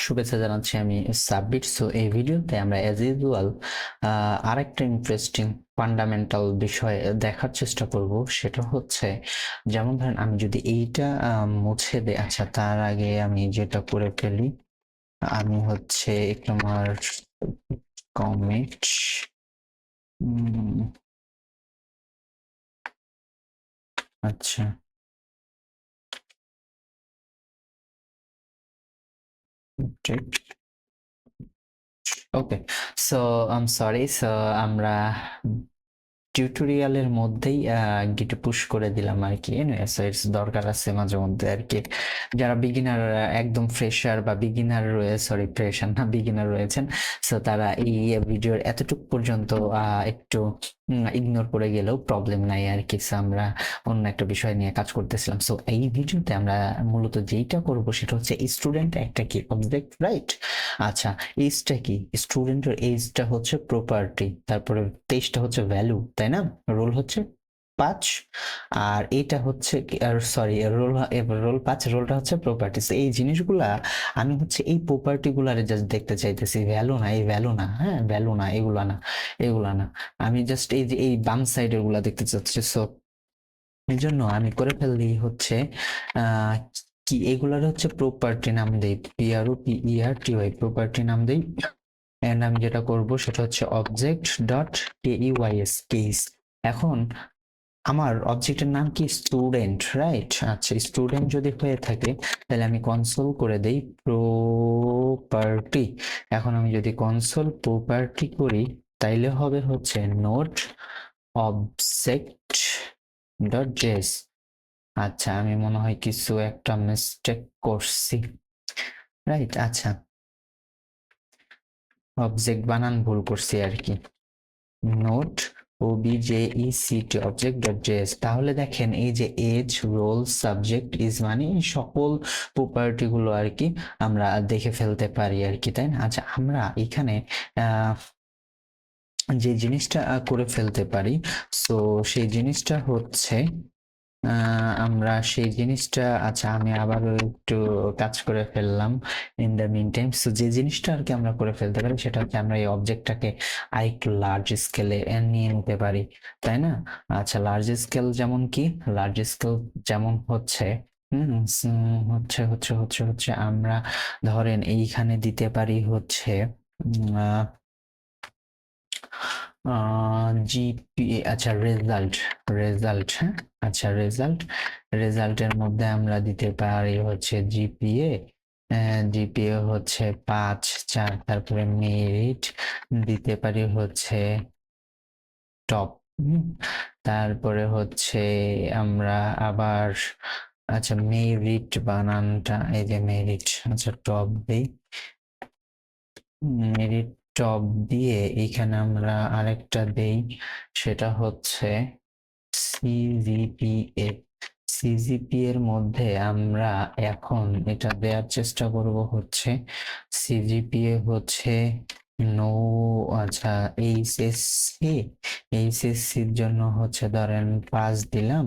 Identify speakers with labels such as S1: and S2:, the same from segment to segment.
S1: শুভেচ্ছা জানাচ্ছি আমি সাব্বির। সো এই ভিডিওতে আমরা অ্যাজ ইউজুয়াল আরেকটা ইন্টারেস্টিং ফান্ডামেন্টাল বিষয় দেখার চেষ্টা করব। সেটা হচ্ছে যেমন ধরেন আমি যদি এইটা মুছে দেই, আচ্ছা তার আগে আমি যেটা করে ফেলি, আমি হচ্ছে তোমার কমেন্ট আচ্ছা okay. So I am sorry. So আমরা টিউটোরিয়ালের মধ্যেই গিটে পুশ করে দিলাম আর কি। সো ইটস দরকার আছে মাঝে মধ্যে আর কি। যারা বিগিনার, একদম ফ্রেশার বা বিগিনার সরি ফ্রেশার না বিগিনার রয়েছেন, সো তারা এই ভিডিওর এতটুকু পর্যন্ত একটু ইগনোর করে গেলেও প্রবলেম নাই আর কি। So আমরা অন্য একটা বিষয় নিয়ে কাজ করতেছিলাম। সো এই ভিডিওতে আমরা মূলত যেইটা করব সেটা হচ্ছে স্টুডেন্ট একটা কি অবজেক্ট, রাইট? আচ্ছা, এইজটা কি? স্টুডেন্টের এইজটা হচ্ছে প্রপার্টি, তারপরে 23টা হচ্ছে ভ্যালু, তাই না? রোল হচ্ছে 5, আর এটা হচ্ছে আর সরি রোল 5, রোলটা হচ্ছে প্রপার্টিস। এই জিনিসগুলা আমি হচ্ছে এই প্রপার্টি গুলারে জাস্ট দেখতে চাইতেছি, ভ্যালু না, এই ভ্যালু না, হ্যাঁ ভ্যালু না, এগুলা না, এগুলা না। আমি জাস্ট এই যে এই বাম সাইডের গুলা দেখতে চাচ্ছি। সো এই জন্য আমি করে ফেললি হচ্ছে কি এগুলার হচ্ছে প্রপার্টি নাম দেই, PROPERTY প্রপার্টি নাম দেই। এন্ড আমি যেটা করব সেটা হচ্ছে অবজেক্ট ডট KEYS কেস। এখন আমার অবজেক্টের নাম কি? Student, right? আচ্ছা, স্টুডেন্ট যদি হয়ে থাকে তাহলে আমি কনসোল করে দেই প্রপার্টি। এখন আমি যদি কনসোল প্রপার্টি করি তাইলে হবে হচ্ছে নোট অবজেক্ট ডট জেএস। আচ্ছা, আমি মনে হয় কিছু একটা মিস্টেক করছি, রাইট? আচ্ছা, অবজেক্ট বানান ভুল করছি আর কি। Note OBJECT object dot JS. তাহলে দেখেন এই যে এজ, রোল, সাবজেক্ট, ইজ মানে এই সকল প্রপার্টি গুলো আর কি আমরা দেখে ফেলতে পারি আর কি, তাই না? আচ্ছা, আমরা এখানে যে জিনিসটা করে ফেলতে পারি, সো সেই জিনিসটা হচ্ছে আমরা সেই জিনিসটা, আচ্ছা আমি আবারও একটু কাজ করে ফেললাম in the meantime. So যে জিনিসটা আর কি আমরা করে ফেলতে পারি সেটা হচ্ছে আমরা এই অবজেক্টটাকে আরেকটু লার্জ স্কেলে নিয়ে নিতে পারি, তাই না? আচ্ছা, লার্জ স্কেল যেমন কি? লার্জ স্কেল যেমন হচ্ছে হচ্ছে হচ্ছে হচ্ছে হচ্ছে আমরা ধরেন এইখানে দিতে পারি হচ্ছে জিপিএ। আচ্ছা, রেজাল্ট, হ্যাঁ। আচ্ছা, রেজাল্টের মধ্যে আমরা দিতে পারি হচ্ছে জিপিএ হচ্ছে 5, 4, তারপরে মেরিট দিতে পারি হচ্ছে টপ। তারপরে হচ্ছে আমরা আবার, আচ্ছা মেরিট বানানটা এই যে মেরিট, আচ্ছা টপ দিই, মেরিট টপ দিয়ে এখানে আমরা আরেকটা দেই, সেটা হচ্ছে সিজিপিএ। এর মধ্যে আমরা এখন এটা দেওয়ার চেষ্টা করব হচ্ছে সিজিপিএ হচ্ছে নো। আচ্ছা, এইচএসসির জন্য হচ্ছে ধরেন 5 দিলাম।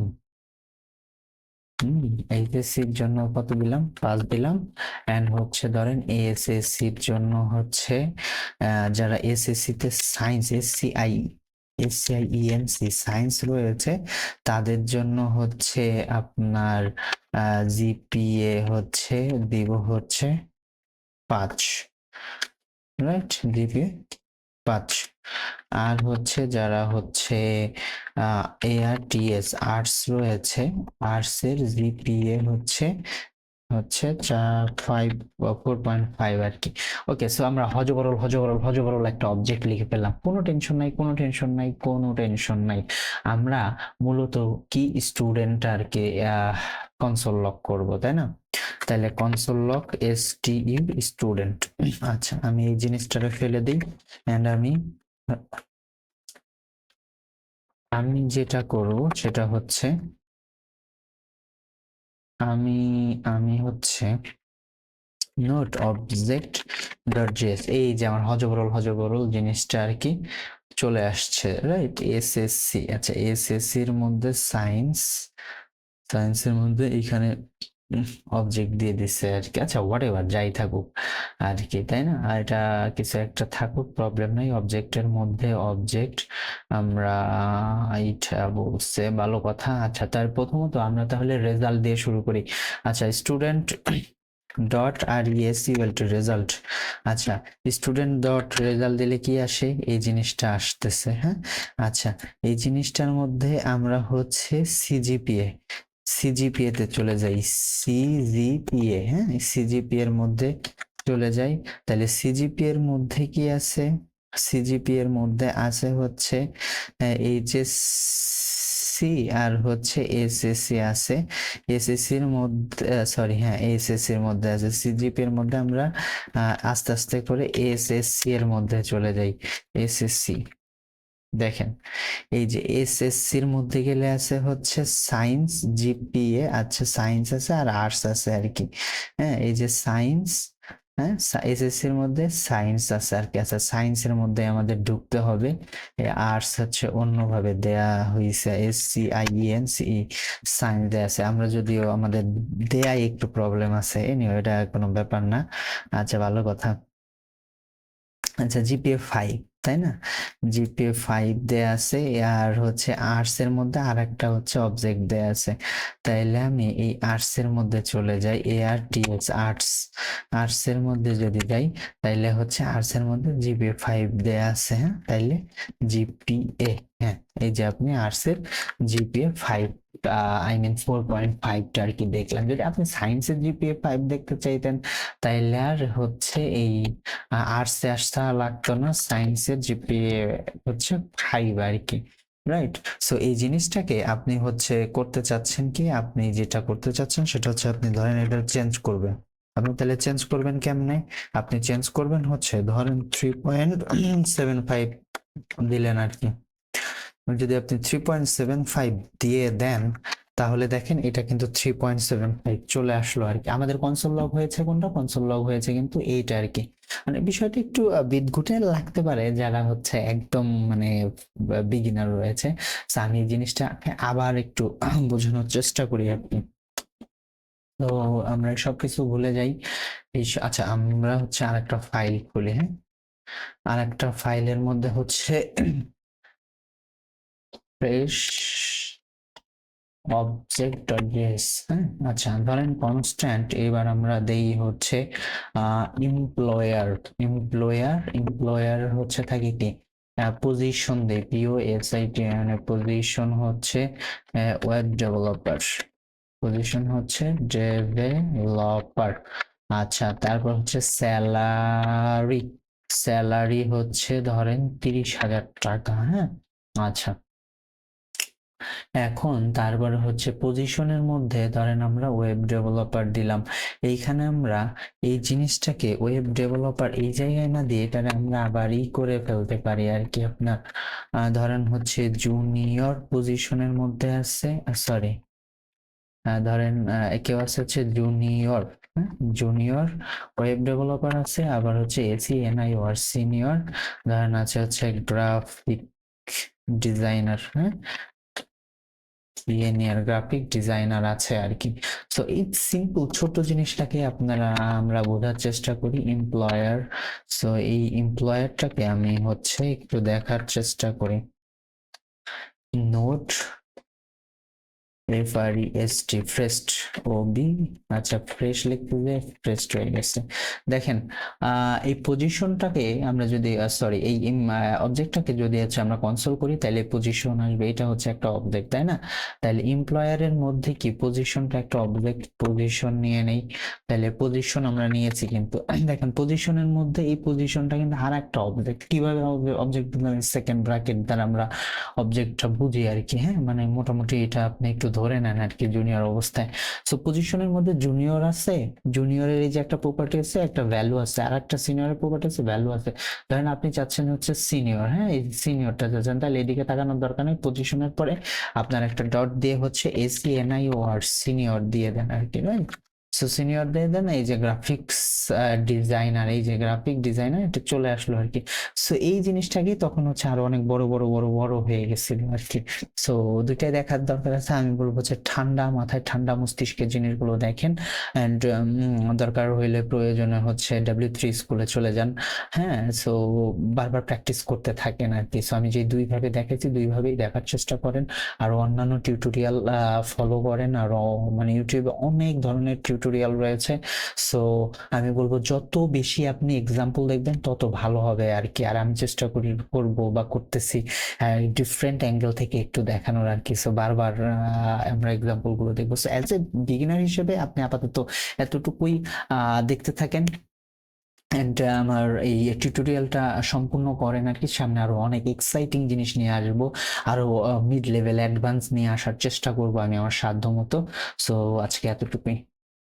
S1: এইচএসসির জন্য কত দিলাম? 5 দিলাম। এন্ড হচ্ছে ধরেন এএসএসসির জন্য হচ্ছে যারা এসএসসি তে সায়েন্স, এসসিআইএনসি সায়েন্স রয়েছে তাদের জন্য হচ্ছে আপনার জিপিএ হচ্ছে দিব হচ্ছে 5, রাইট? জিপিএ 5। আর হচ্ছে যারা হচ্ছে ARTS আর্টস রয়েছে, আর্টস এর জিপিএ হচ্ছে 4.5 আর কি। ওকে, সো আমরা হজবরল একটা অবজেক্ট লিখে ফেললাম। কোনো টেনশন নাই। আমরা মূলত কি স্টুডেন্ট আর কি কনসোল লক করব, তাই না? তাহলে কনসোল লক স্টুডেন্ট। আচ্ছা, আমি এই জিনিসটাকে ফেলে দিই। এন্ড আমি যেটা করব সেটা হচ্ছে আমি আমি হচ্ছে নোট অবজেক্ট ডট জেএস, এই যে আমার হজবরল জিনিসটা আর কি চলে আসছে, রাইট? এসএসসি। আচ্ছা, এসএসসি এর মধ্যে সায়েন্সের মধ্যে এখানে অবজেক্ট দিয়ে দিচ্ছে আর কি। আচ্ছা হোয়াট এভার, যাই থাকুক আর কি, তাই না? আর এটা কিছু একটা থাকুক, প্রবলেম নাই। অবজেক্টের মধ্যে অবজেক্ট আমরা এইটা বলছে, ভালো কথা। আচ্ছা তার প্রথমত আমরা তাহলে রেজাল্ট দিয়ে শুরু করি। আচ্ছা student dot R E S equal to result. আচ্ছা স্টুডেন্ট ডট রেজাল্ট দিলে কি আসে, এই জিনিসটা আসতেছে, হ্যাঁ। আচ্ছা এই জিনিসটার মধ্যে আমরা হচ্ছে সিজিপিএ তে চলে যাই, সিজিপিএ, হ্যাঁ সিজিপিএ এর মধ্যে চলে যাই। তাহলে সিজিপিএ এর মধ্যে কি আছে, সিজিপিএ এর মধ্যে আছে হচ্ছে এইচএসসি আর হচ্ছে এসএসসি আছে। এসএসসির মধ্যে সরি হ্যাঁ এসএসসির মধ্যে আছে। সিজিপি এর মধ্যে আমরা আস্তে আস্তে করে এসএসসি এর মধ্যে চলে যাই। এসএসসি দেখেন, এই যে এসএসসির মধ্যে গেলে আছে হচ্ছে সায়েন্স জিপিএ, আচ্ছা সায়েন্স আছে আর আর্টস আছে আর কি, হ্যাঁ এই যে সায়েন্স, হ্যাঁ এসএসসির মধ্যে সায়েন্স আছে আর কি। আচ্ছা সায়েন্সের মধ্যে আমাদের ঢুকতে হবে, আর্টস হচ্ছে অন্যভাবে দেয়া হয়েছে, SCIENCE সায়েন্স দেয়া আছে। আমরা যদিও আমাদের দেয়ায় একটু প্রবলেম আছে, এনিওয়ে এটা কোনো ব্যাপার না। আচ্ছা ভালো কথা। আচ্ছা জিপিএ 5, তাই না? জিপিএ 5 দেয়া আছে, আর হচ্ছে আর্টস এর মধ্যে আর একটা হচ্ছে অবজেক্ট দেয়া আছে। তাইলে আমি এই আর্টস এর মধ্যে চলে যাই, ARTS আর্টস, আর্টস এর মধ্যে যদি যাই তাইলে হচ্ছে আর্টস এর মধ্যে জিপিএ 5 দেয়া আছে, হ্যাঁ তাইলে জিপিএ, হ্যাঁ এই যে আপনি আর্টস এর জিপিএ 5 আই মিন 4.5টা আর কি দেখলাম। যদি আপনি সায়েন্সের জিপিএ 5 দেখতে চাইতেন তাইলে আর হচ্ছে এই আর্টসে আসতে লাগতো না, সায়েন্সের জিপিএ হচ্ছে 5 আর কি, রাইট? সো এই জিনিসটাকে আপনি হচ্ছে করতে চাচ্ছেন কি, আপনি যেটা করতে চাচ্ছেন সেটা হচ্ছে আপনি ধরেন এটা চেঞ্জ করবেন। আপনি তাহলে চেঞ্জ করবেন কেমনে? আপনি চেঞ্জ করবেন হচ্ছে ধরেন 3.75 দিলেন আর কি। যদি আপনি 3.75 দিয়ে দেন তাহলে দেখেন এটা কিন্তু 3.75 চলে আসলো আর কি। আমাদের কনসোল লগ হয়েছে কোনটা? কনসোল লগ হয়েছে কিন্তু এইটা আর কি। মানে বিষয়টা একটু বিদঘুটে লাগতে পারে যারা হচ্ছে একদম মানে বিগিনার রয়েছে। আমি এই জিনিসটাকে আবার একটু বোঝানোর চেষ্টা করি আর কি। তো আমরা সবকিছু ভুলে যাই। আচ্ছা আমরা হচ্ছে আরেকটা ফাইল খুলি, হ্যাঁ আরেকটা ফাইলের মধ্যে হচ্ছে ফ্রেশ object.js, হ্যাঁ আচ্ছা ধরেন কনস্ট্যান্ট, এবার আমরা দেই হচ্ছে এমপ্লয়ার হচ্ছে থাকে কি পজিশন দেই, POSIT মানে পজিশন হচ্ছে ওয়েব ডেভেলপার, পজিশন হচ্ছে ডেভেলপার। আচ্ছা তারপর হচ্ছে স্যালারি, স্যালারি হচ্ছে ধরেন 30,000 টাকা, হ্যাঁ আচ্ছা এখন তারপরে হচ্ছে পজিশনের মধ্যে ধরেন আমরা ওয়েব ডেভেলপার দিলাম। এইখানে আমরা এই জিনিসটাকে ওয়েব ডেভেলপার এই জায়গায় না দিয়ে এটাকে আমরা আবার করে ফেলতে পারি আর কি। আপনার ধরেন হচ্ছে জুনিয়র পজিশনের মধ্যে আছে, সরি ধরেন কেউ আছে হচ্ছে জুনিয়র, জুনিয়র ওয়েব ডেভেলপার আছে, আবার হচ্ছে SENIOR সিনিয়র, ধরেন আছে হচ্ছে গ্রাফিক ডিজাইনার, হ্যাঁ সিনিয়র গ্রাফিক ডিজাইনার আছে আর কি। সো এই সিম্পল ছোট জিনিসটাকে আপনারা আমরা বোঝার চেষ্টা করি এমপ্লয়ার। সো এই এমপ্লয়ারটাকে আমি হচ্ছে একটু দেখার চেষ্টা করি, নোট FREST ফ্রেস্ট OB, আচ্ছা ফ্রেশ লিখতে যে ফ্রেস্ট হয়ে গেছে। দেখেন এই পজিশনটাকে আমরা যদি সরি এই অবজেক্টটাকে যদি হচ্ছে আমরা কনসোল করি তাহলে পজিশন আসবে, এটা হচ্ছে একটা অবজেক্ট তাই না? তাহলে এমপ্লয়ারের মধ্যে কি পজিশনটা একটা অবজেক্ট, পজিশন নিয়ে নেই, তাহলে পজিশন আমরা নিয়েছি কিন্তু দেখেন পজিশনের মধ্যে এই পজিশনটা কিন্তু আর একটা অবজেক্ট। কিভাবে অবজেক্ট সেকেন্ড ব্র্যাকেট দ্বারা আমরা অবজেক্টটা বুঝি আর কি, হ্যাঁ মানে মোটামুটি এটা আপনি একটু ধরে নেন আর কি জুনিয়র অবস্থায়। সো পজিশনের মধ্যে জুনিয়র আছে, জুনিয়রের এই যে একটা প্রপার্টি আছে একটা ভ্যালু আছে, আর একটা সিনিয়রের প্রপার্টি আছে ভ্যালু আছে। ধরেন আপনি চাচ্ছেন হচ্ছে সিনিয়র, হ্যাঁ এই সিনিয়রটা চাচ্ছেন, তাহলে এদিকে তাকানোর দরকার নেই, পজিশনের পরে আপনার একটা ডট দিয়ে হচ্ছে SENIOR সিনিয়র দিয়ে দেন আর কি, রাইট? সো সিনিয়রদের দেন এই যে গ্রাফিক্স ডিজাইনার, এই যে গ্রাফিক ডিজাইনার এটা চলে আসলো আর কি। সো এই জিনিসটাকে তখন হচ্ছে আরো অনেক বড় বড় বড় বড় হয়ে গেছিল আর কি। সো দুইটাই দেখার দরকার আছে। আমি বলবো যে ঠান্ডা মাথায় ঠান্ডা মস্তিষ্কে জিনিসগুলো দেখেন, অ্যান্ড দরকার হইলে প্রয়োজনে হচ্ছে W3 স্কুলে চলে যান। হ্যাঁ, সো বারবার প্র্যাকটিস করতে থাকেন আর কি। সো আমি যে দুইভাবে দেখেছি দুইভাবেই দেখার চেষ্টা করেন, আর অন্যান্য টিউটোরিয়াল ফলো করেন। আর মানে ইউটিউবে অনেক ধরনের টিউটোরিয়াল রয়েছে। সো আমি বলবো যত বেশি আপনি এক্সাম্পল দেখবেন তত ভালো হবে আর কি। আর আমি চেষ্টা করবো বা করতেছি ডিফারেন্ট অ্যাঙ্গেল থেকে একটু দেখানোর আর কি। সো বারবার আমরা এক্সাম্পল গুলো দেখবো। সো অ্যাজ এ বিগিনার হিসেবে আপনি আপাতত এতটুকুই দেখতে থাকেন, অ্যান্ড আমার এই টিউটোরিয়ালটা সম্পূর্ণ করেন আর কি। সামনে আরো অনেক এক্সাইটিং জিনিস নিয়ে আসবো, আরো মিড লেভেল অ্যাডভান্স নিয়ে আসার চেষ্টা করবো আমি আমার সাধ্য মতো। সো আজকে এতটুকুই।